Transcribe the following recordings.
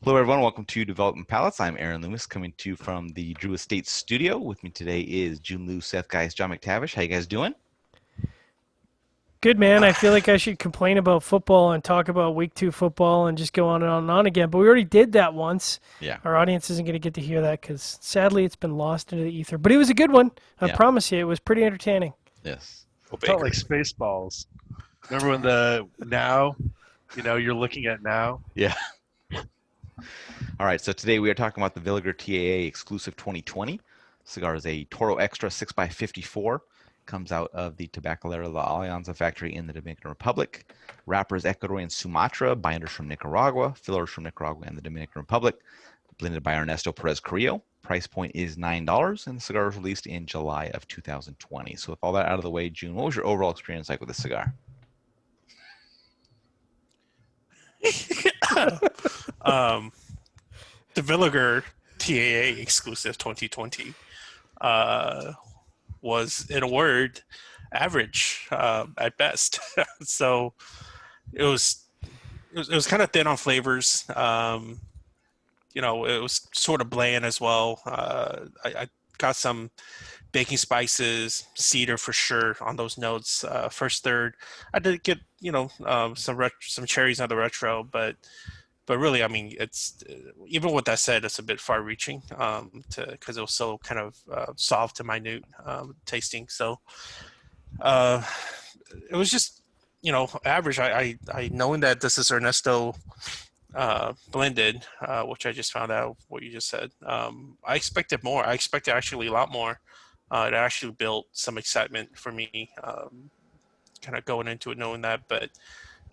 Hello, everyone. Welcome to Development Palates. I'm Aaron Loomis, coming to you from the Drew Estate studio. With me today is Jiunn, Seth, guys, John McTavish. How you guys doing? Good, man. I feel like I should complain about football and talk about week 2 football and just go on and on and on again. But we already did that once. Yeah, Our audience isn't going to get to hear that because sadly it's been lost into the ether. But it was a good one. I yeah, promise you, it was pretty entertaining. yes. Go Felt Baker. like Spaceballs. Remember when the now, you're looking at now? Yeah. All right, so today we are talking about the Villiger TAA Exclusive 2020. Cigar is a Toro Extra 6x54. Comes out of the Tabacalera La Alianza factory in the Dominican Republic. Wrappers Ecuador and Sumatra, binders from Nicaragua, fillers from Nicaragua and the Dominican Republic. Blended by Ernesto Perez Carrillo. Price point is $9, and the cigar was released in July of 2020. So with all that out of the way, June, what was your overall experience like with this cigar? um, the Villiger TAA Exclusive 2020 was, in a word, average at best. So it was kind of thin on flavors. It was sort of bland as well. I got some baking spices, cedar for sure on those notes. First third, I did get some cherries on the retro, but really, I mean, it's even with that said, it's a bit far-reaching because it was so kind of soft and minute tasting. So it was just average. I knowing that this is Ernesto blended, which I just found out what you just said. I expected more. I expected actually a lot more. It actually built some excitement for me, kind of going into it knowing that, but it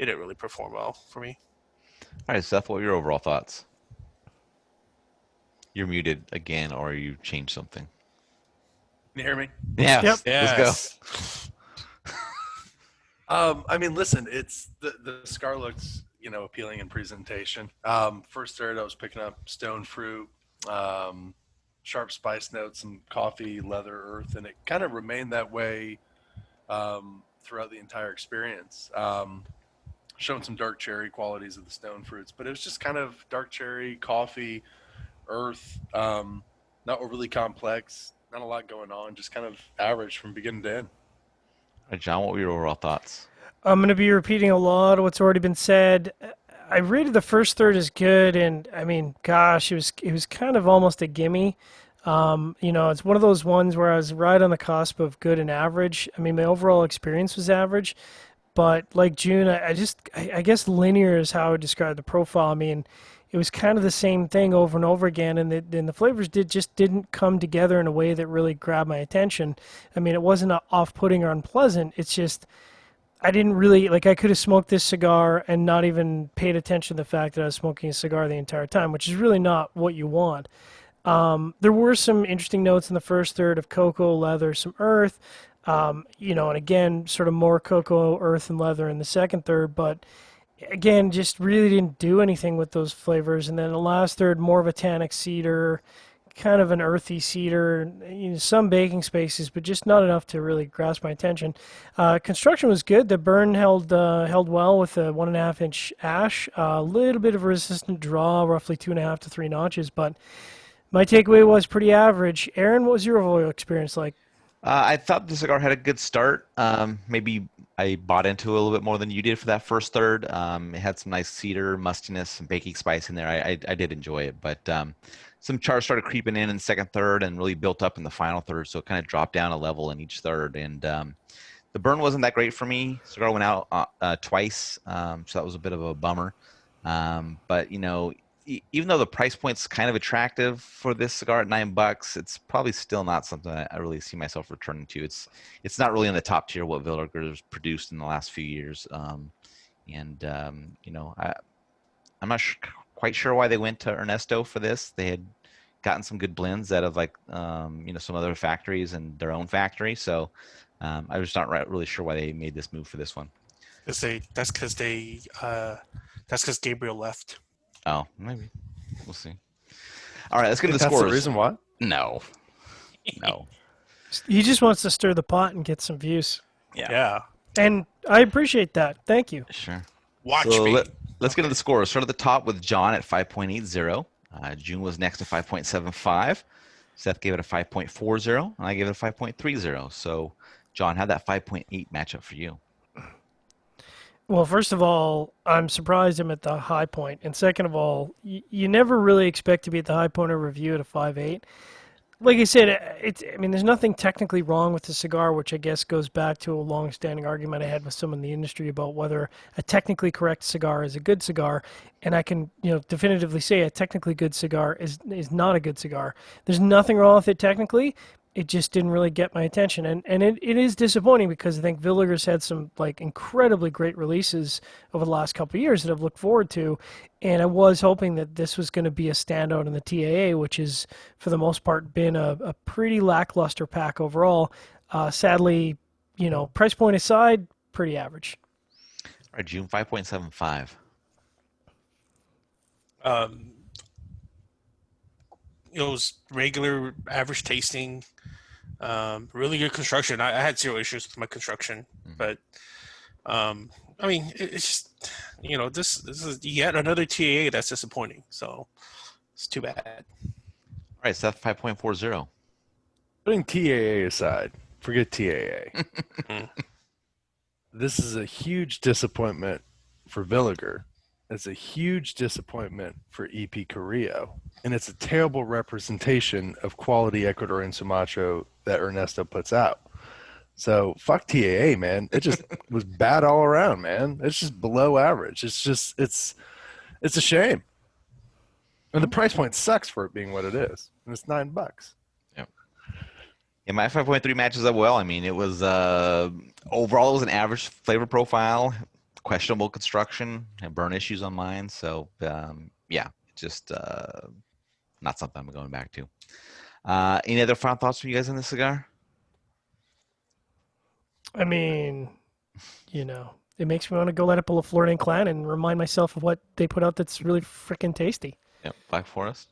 didn't really perform well for me. All right, Seth, what were your overall thoughts? You're muted again, or you changed something. Can you hear me? Yes, Yep. let's go. I mean, listen, it's the cigar looks, appealing in presentation. First third, I was picking up stone fruit, sharp spice notes, some coffee, leather, earth, and it kind of remained that way throughout the entire experience. Showing some dark cherry qualities of the stone fruits, but it was just kind of dark cherry, coffee, earth, not overly complex, not a lot going on, just kind of average from beginning to end. All right, John, what were your overall thoughts? I'm going to be repeating a lot of what's already been said. I rated the first third as good, and I mean, gosh, it was kind of almost a gimme. It's one of those ones where I was right on the cusp of good and average. I mean, my overall experience was average, but like June, I guess linear is how I would describe the profile. I mean, it was kind of the same thing over and over again, and the flavors didn't come together in a way that really grabbed my attention. I mean, it wasn't off-putting or unpleasant. It's just I didn't really like. I could have smoked this cigar and not even paid attention to the fact that I was smoking a cigar the entire time, which is really not what you want. There were some interesting notes in the first third of cocoa, leather, some earth, and again, sort of more cocoa, earth, and leather in the second third, but again, just really didn't do anything with those flavors. And then the last third, more of a tannic cedar, kind of an earthy cedar, some baking spaces, but just not enough to really grasp my attention. Construction was good. The burn held well with a 1.5 inch ash, a little bit of a resistant draw, roughly 2.5 to 3 notches, but my takeaway was pretty average. Aaron, what was your overall experience like? I thought the cigar had a good start. Maybe I bought into it a little bit more than you did for that first third. It had some nice cedar, mustiness, some baking spice in there. I did enjoy it, but some char started creeping in the second third and really built up in the final third, so it kind of dropped down a level in each third. And the burn wasn't that great for me. Cigar went out twice, so that was a bit of a bummer. But even though the price point's kind of attractive for this cigar at $9, it's probably still not something that I really see myself returning to. It's not really in the top tier what Villiger's produced in the last few years. I'm not quite sure why they went to Ernesto for this. They had gotten some good blends out of some other factories and their own factory. So I was not really sure why they made this move for this one. That's because Gabriel left. Oh, maybe. We'll see. All right, let's get to the That's scores. the reason why? No. No. He just wants to stir the pot and get some views. Yeah. Yeah. And I appreciate that. Thank you. Sure. Watch So me. Let's get into the scores. Start at the top with John at 5.80. Jiunn was next at 5.75. Seth gave it a 5.40, and I gave it a 5.30. So John, how'd that 5.8 matchup for you? Well, first of all, I'm surprised I'm at the high point, and second of all, you never really expect to be at the high point of review at a 5.8. Like I said, it's. I mean, there's nothing technically wrong with the cigar, which I guess goes back to a long-standing argument I had with someone in the industry about whether a technically correct cigar is a good cigar, and I can, definitively say a technically good cigar is not a good cigar. There's nothing wrong with it technically. It just didn't really get my attention, and it is disappointing because I think Villiger's had some like incredibly great releases over the last couple of years that I've looked forward to, and I was hoping that this was going to be a standout in the TAA, which is for the most part been a pretty lackluster pack overall. Sadly, price point aside, pretty average. All right, Jiunn, 5.75. It was regular, average tasting. Really good construction. I had zero issues with my construction, but I mean, it's just this is yet another TAA that's disappointing. So it's too bad. All right, Seth, 5.40. Putting TAA aside, forget TAA. This is a huge disappointment for Villiger. It's a huge disappointment for EP Carrillo. And it's a terrible representation of quality Ecuadorian Sumatro that Ernesto puts out. So fuck TAA, man. It just was bad all around, man. It's just below average. It's a shame. And the price point sucks for it being what it is. And it's $9. Yeah, my 5.3 matches up well. I mean, it was overall it was an average flavor profile, questionable construction, had burn issues on mine. So yeah, just not something I'm going back to. Any other final thoughts from you guys on this cigar? I mean, it makes me want to go light up a Florida Clan and remind myself of what they put out that's really freaking tasty. Yeah, Black Forest.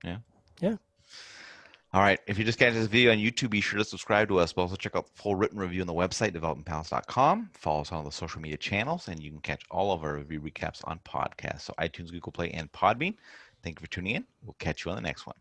Yeah. Yeah. All right. If you're just catching this video on YouTube, be sure to subscribe to us. But also check out the full written review on the website, developmentpalates.com. Follow us on all the social media channels, and you can catch all of our review recaps on podcasts. So iTunes, Google Play, and Podbean. Thank you for tuning in. We'll catch you on the next one.